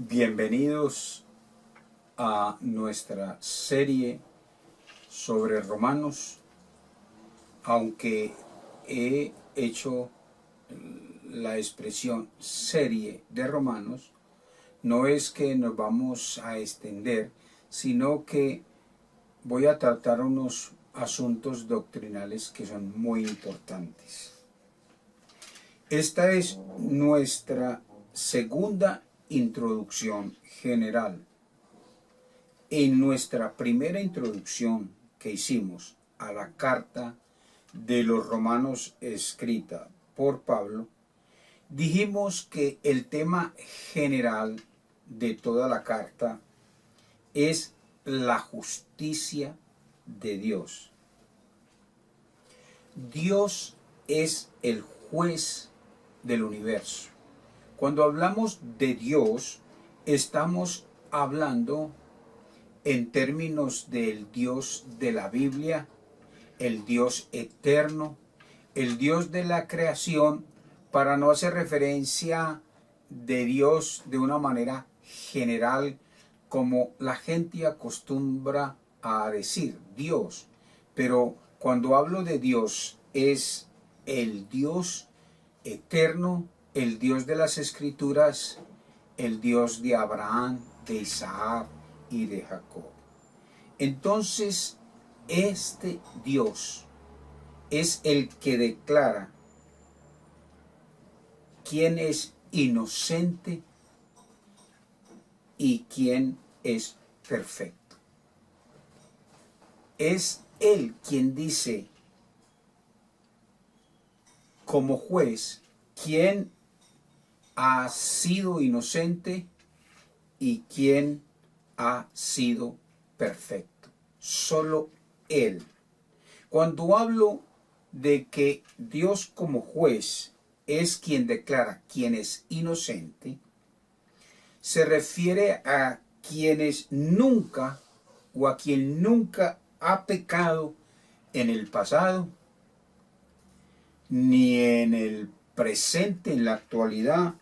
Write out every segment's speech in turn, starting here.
Bienvenidos a nuestra serie sobre Romanos. Aunque he hecho la expresión serie de Romanos, no es que nos vamos a extender, sino que voy a tratar unos asuntos doctrinales que son muy importantes. Esta es nuestra segunda introducción general. En nuestra primera introducción que hicimos a la carta de los Romanos escrita por Pablo, dijimos que el tema general de toda la carta es la justicia de Dios. Dios es el juez del universo. Cuando hablamos de Dios, estamos hablando en términos del Dios de la Biblia, el Dios eterno, el Dios de la creación, para no hacer referencia de Dios de una manera general, como la gente acostumbra a decir Dios. Pero cuando hablo de Dios, es el Dios eterno, el Dios de las Escrituras, el Dios de Abraham, de Isaac y de Jacob. Entonces, este Dios es el que declara quién es inocente y quién es perfecto. Es Él quien dice, como juez, quién ha sido inocente y quién ha sido perfecto. Solo Él. Cuando hablo de que Dios como juez es quien declara quién es inocente, se refiere a quienes nunca o a quien nunca ha pecado en el pasado, ni en el presente, en la actualidad,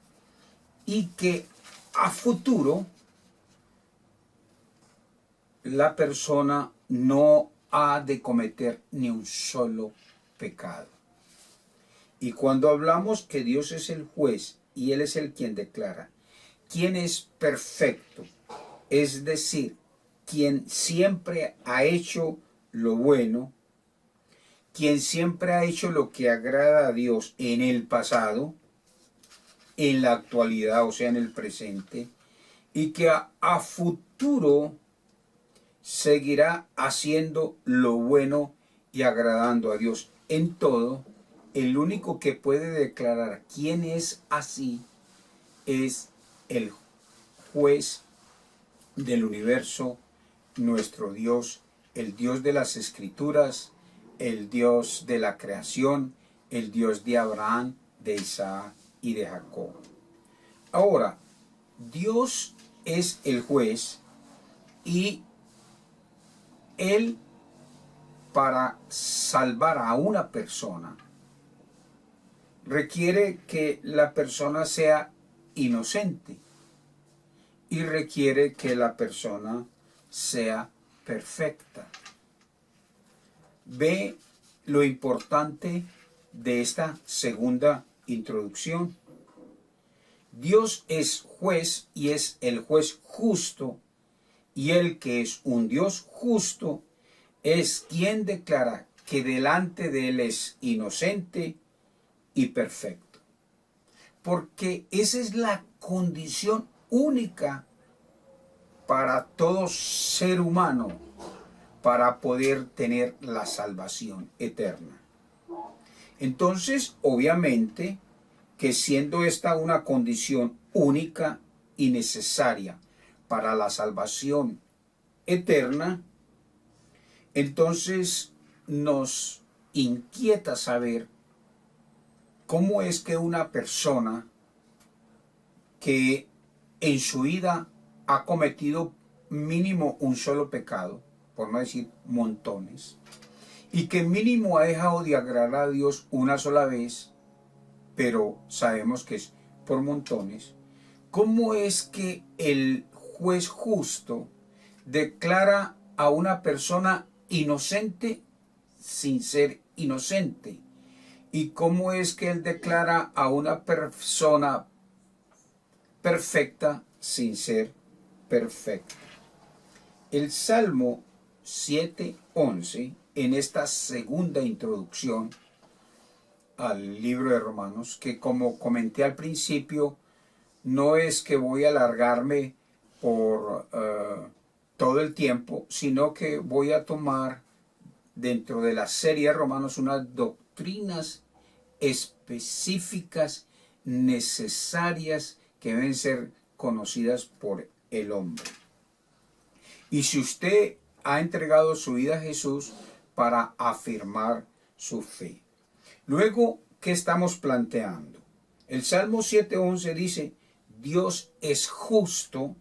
y que a futuro la persona no ha de cometer ni un solo pecado. Y cuando hablamos que Dios es el juez y Él es el quien declara quién es perfecto, es decir, quien siempre ha hecho lo bueno, quien siempre ha hecho lo que agrada a Dios en el pasado, en la actualidad, o sea, en el presente, y que a futuro seguirá haciendo lo bueno y agradando a Dios en todo. El único que puede declarar quién es así es el juez del universo, nuestro Dios, el Dios de las Escrituras, el Dios de la creación, el Dios de Abraham, de Isaac y de Jacob. Ahora, Dios es el juez y Él, para salvar a una persona, requiere que la persona sea inocente y requiere que la persona sea perfecta. Ve lo importante de esta segunda introducción. Dios es juez y es el juez justo, y Él, que es un Dios justo, es quien declara que delante de Él es inocente y perfecto. Porque esa es la condición única para todo ser humano para poder tener la salvación eterna. Entonces, obviamente, que siendo esta una condición única y necesaria para la salvación eterna, entonces nos inquieta saber cómo es que una persona que en su vida ha cometido mínimo un solo pecado, por no decir montones, y que mínimo ha dejado de agradar a Dios una sola vez, pero sabemos que es por montones, ¿cómo es que el juez justo declara a una persona inocente sin ser inocente? ¿Y cómo es que él declara a una persona perfecta sin ser perfecta? El Salmo 7:11, en esta segunda introducción al libro de Romanos, que como comenté al principio, no es que voy a alargarme por todo el tiempo, sino que voy a tomar dentro de la serie de Romanos unas doctrinas específicas, necesarias, que deben ser conocidas por el hombre. Y si usted ha entregado su vida a Jesús para afirmar su fe. Luego, ¿qué estamos planteando? El Salmo 7:11 dice, Dios es justo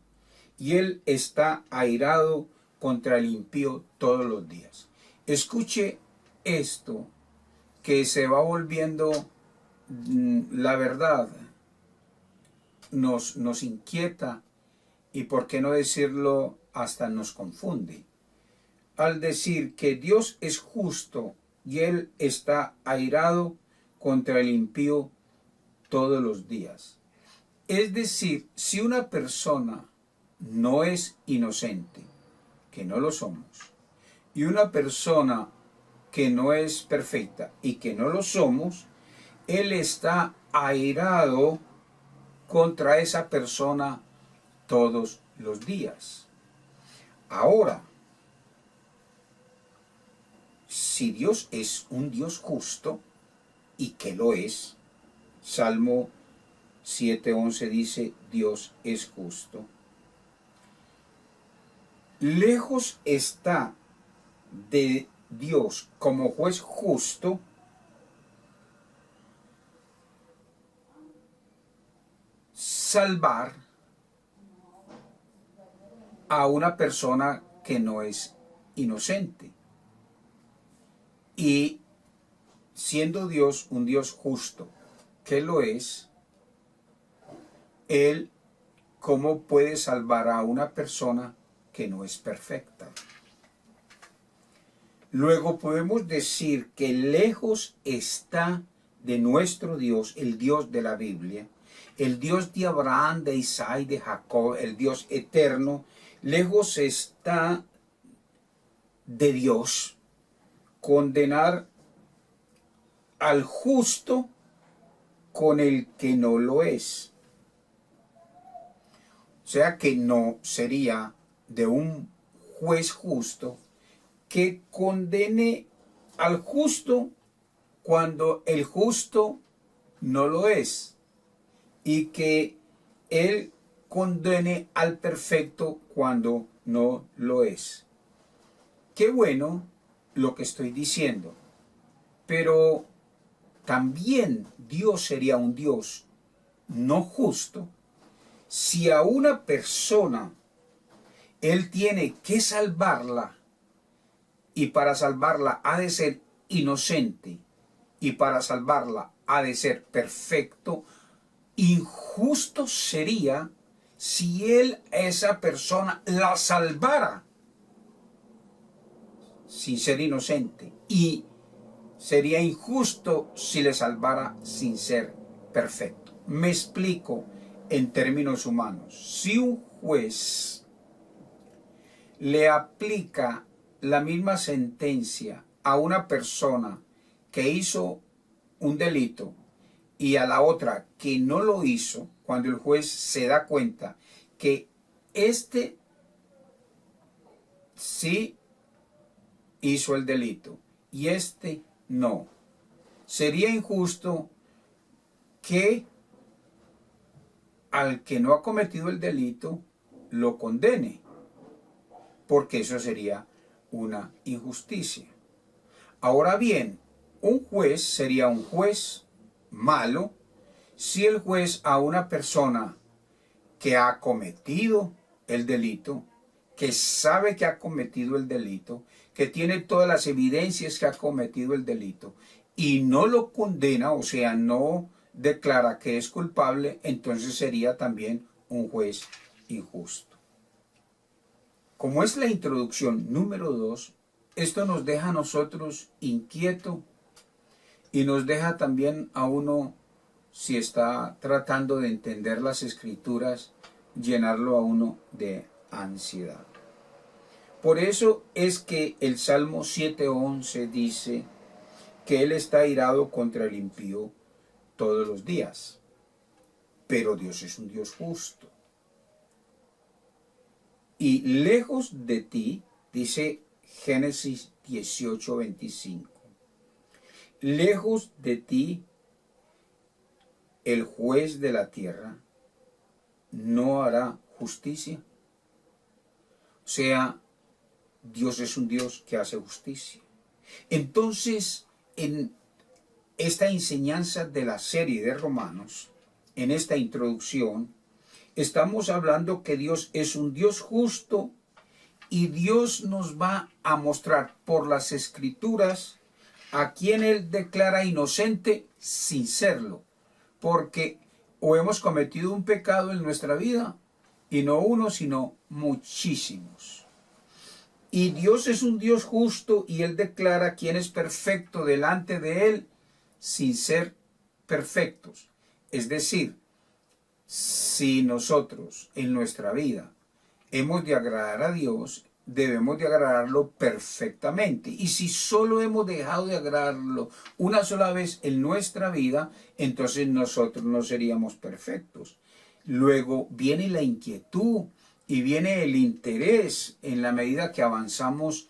y Él está airado contra el impío todos los días. Escuche esto, que se va volviendo, la verdad, nos inquieta y, por qué no decirlo, hasta nos confunde. Al decir que Dios es justo y Él está airado contra el impío todos los días. Es decir, si una persona no es inocente, que no lo somos, y una persona que no es perfecta y que no lo somos, Él está airado contra esa persona todos los días. Ahora, si Dios es un Dios justo, y que lo es, Salmo 7:11 dice, Dios es justo. Lejos está de Dios como juez justo salvar a una persona que no es inocente. Y siendo Dios un Dios justo, que lo es, Él, ¿cómo puede salvar a una persona que no es perfecta? Luego podemos decir que lejos está de nuestro Dios, el Dios de la Biblia, el Dios de Abraham, de Isaac, de Jacob, el Dios eterno. Lejos está de Dios condenar al justo con el que no lo es. O sea que no sería de un juez justo que condene al justo cuando el justo no lo es, y que él condene al perfecto cuando no lo es. Qué bueno lo que estoy diciendo, pero también Dios sería un Dios no justo si a una persona Él tiene que salvarla, y para salvarla ha de ser inocente, y para salvarla ha de ser perfecto. Injusto sería si Él a esa persona la salvara sin ser inocente, y sería injusto si le salvara sin ser perfecto. Me explico en términos humanos. Si un juez le aplica la misma sentencia a una persona que hizo un delito y a la otra que no lo hizo, cuando el juez se da cuenta que este sí hizo el delito y este no, sería injusto que al que no ha cometido el delito lo condene, porque eso sería una injusticia. Ahora bien, un juez sería un juez malo si el juez a una persona que ha cometido el delito, que sabe que ha cometido el delito, que tiene todas las evidencias que ha cometido el delito, y no lo condena, o sea, no declara que es culpable, entonces sería también un juez injusto. Como es la introducción número 2, esto nos deja a nosotros inquieto y nos deja también a uno, si está tratando de entender las escrituras, llenarlo a uno de ansiedad. Por eso es que el Salmo 7:11 dice que Él está airado contra el impío todos los días. Pero Dios es un Dios justo. Y lejos de ti, dice Génesis 18:25, lejos de ti, el juez de la tierra no hará justicia. O sea, Dios es un Dios que hace justicia. Entonces, en esta enseñanza de la serie de Romanos, en esta introducción, estamos hablando que Dios es un Dios justo y Dios nos va a mostrar por las Escrituras a quien Él declara inocente sin serlo, porque o hemos cometido un pecado en nuestra vida, y no uno, sino muchísimos. Y Dios es un Dios justo y Él declara quién es perfecto delante de Él sin ser perfectos. Es decir, si nosotros en nuestra vida hemos de agradar a Dios, debemos de agradarlo perfectamente. Y si solo hemos dejado de agradarlo una sola vez en nuestra vida, entonces nosotros no seríamos perfectos. Luego viene la inquietud y viene el interés en la medida que avanzamos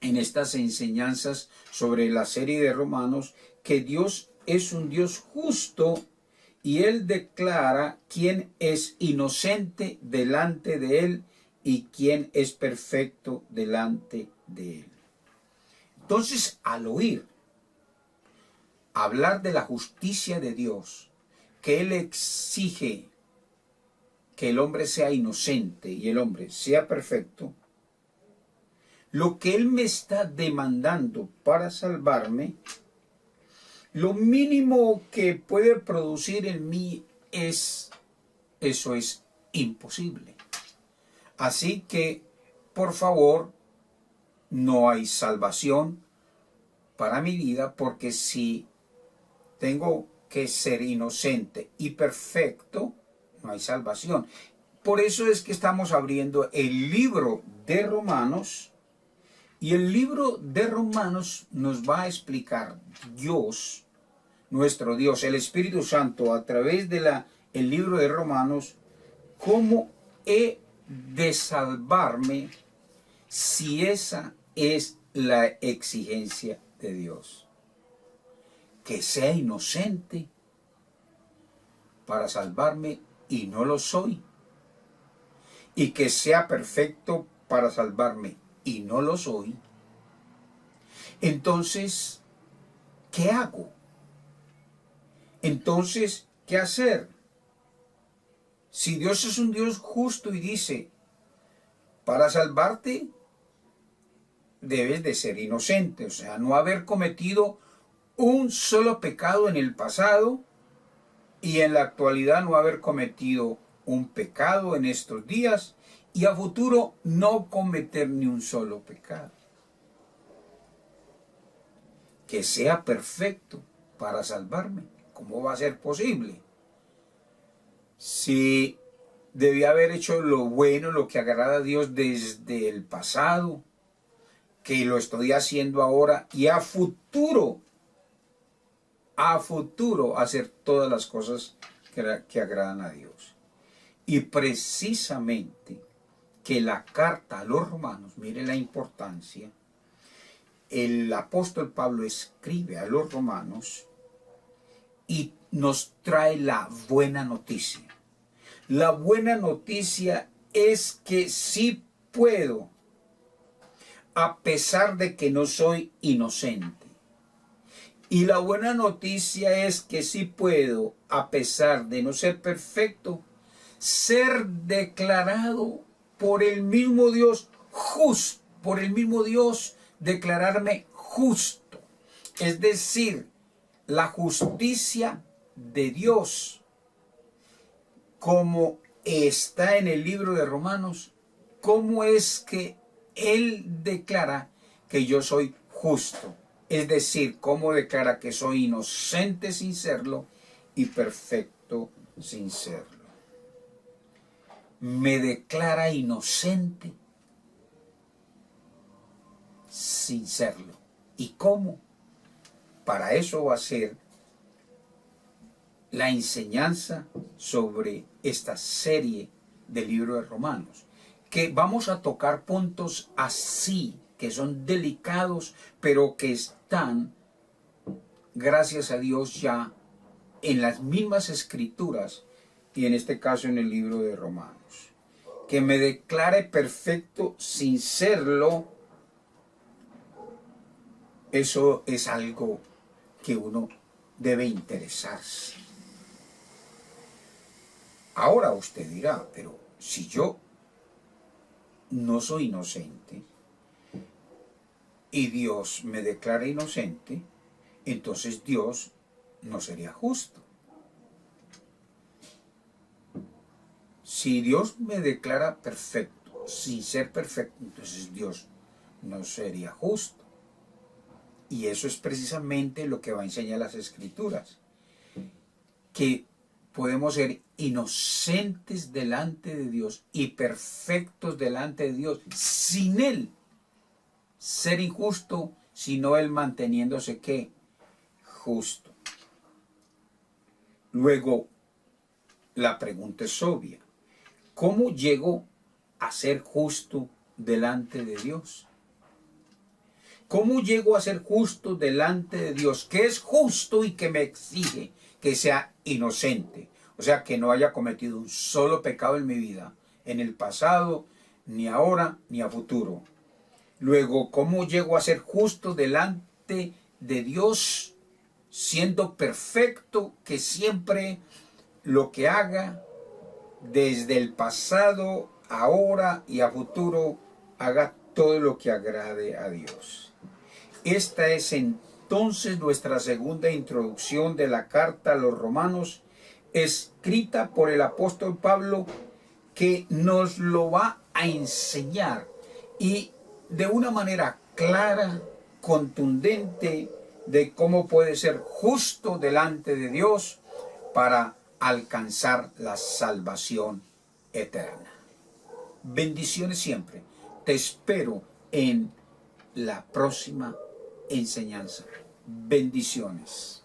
en estas enseñanzas sobre la serie de Romanos, que Dios es un Dios justo y Él declara quién es inocente delante de Él y quién es perfecto delante de Él. Entonces, al oír hablar de la justicia de Dios, que Él exige que el hombre sea inocente y el hombre sea perfecto, lo que Él me está demandando para salvarme, lo mínimo que puede producir en mí eso es imposible. Así que, por favor, no hay salvación para mi vida, porque si tengo que ser inocente y perfecto, no hay salvación. Por eso es que estamos abriendo el libro de Romanos, y el libro de Romanos nos va a explicar Dios, nuestro Dios, el Espíritu Santo, a través de el libro de Romanos, cómo he de salvarme si esa es la exigencia de Dios. Que sea inocente para salvarme y no lo soy. Y que sea perfecto para salvarme y no lo soy. Entonces, ¿qué hago? Entonces, ¿qué hacer? Si Dios es un Dios justo y dice, para salvarte debes de ser inocente, o sea, no haber cometido un solo pecado en el pasado y en la actualidad no haber cometido un pecado en estos días y a futuro no cometer ni un solo pecado. Que sea perfecto para salvarme. ¿Cómo va a ser posible? Si debía haber hecho lo bueno, lo que agrada a Dios desde el pasado, que lo estoy haciendo ahora y a futuro hacer todas las cosas que agradan a Dios. Y precisamente que la carta a los romanos, mire la importancia, el apóstol Pablo escribe a los romanos y nos trae la buena noticia. La buena noticia es que sí puedo, a pesar de que no soy inocente. Y la buena noticia es que sí puedo, a pesar de no ser perfecto, ser declarado por el mismo Dios justo, por el mismo Dios declararme justo. Es decir, la justicia de Dios como está en el libro de Romanos, cómo es que él declara que yo soy justo. Es decir, cómo declara que soy inocente sin serlo y perfecto sin serlo. Me declara inocente sin serlo. ¿Y cómo? Para eso va a ser la enseñanza sobre esta serie del libro de Romanos, que vamos a tocar puntos así, que son delicados, pero que están, gracias a Dios, ya en las mismas escrituras, y en este caso en el libro de Romanos. Que me declare perfecto sin serlo, eso es algo que uno debe interesarse. Ahora usted dirá, pero si yo no soy inocente y Dios me declara inocente, entonces Dios no sería justo. Si Dios me declara perfecto sin ser perfecto, entonces Dios no sería justo. Y eso es precisamente lo que va a enseñar las Escrituras, que podemos ser inocentes delante de Dios y perfectos delante de Dios, sin Él ser injusto, sino Él manteniéndose ¿qué? Justo. Luego, la pregunta es obvia. ¿Cómo llego a ser justo delante de Dios? ¿Cómo llego a ser justo delante de Dios? Que es justo y que me exige que sea inocente. O sea, que no haya cometido un solo pecado en mi vida, en el pasado, ni ahora, ni a futuro. Luego, ¿cómo llego a ser justo delante de Dios, siendo perfecto, que siempre lo que haga, desde el pasado, ahora y a futuro, haga todo lo que agrade a Dios? Esta es entonces nuestra segunda introducción de la carta a los Romanos, escrita por el apóstol Pablo, que nos lo va a enseñar y de una manera clara, contundente, de cómo puede ser justo delante de Dios para alcanzar la salvación eterna. Bendiciones siempre. Te espero en la próxima enseñanza. Bendiciones.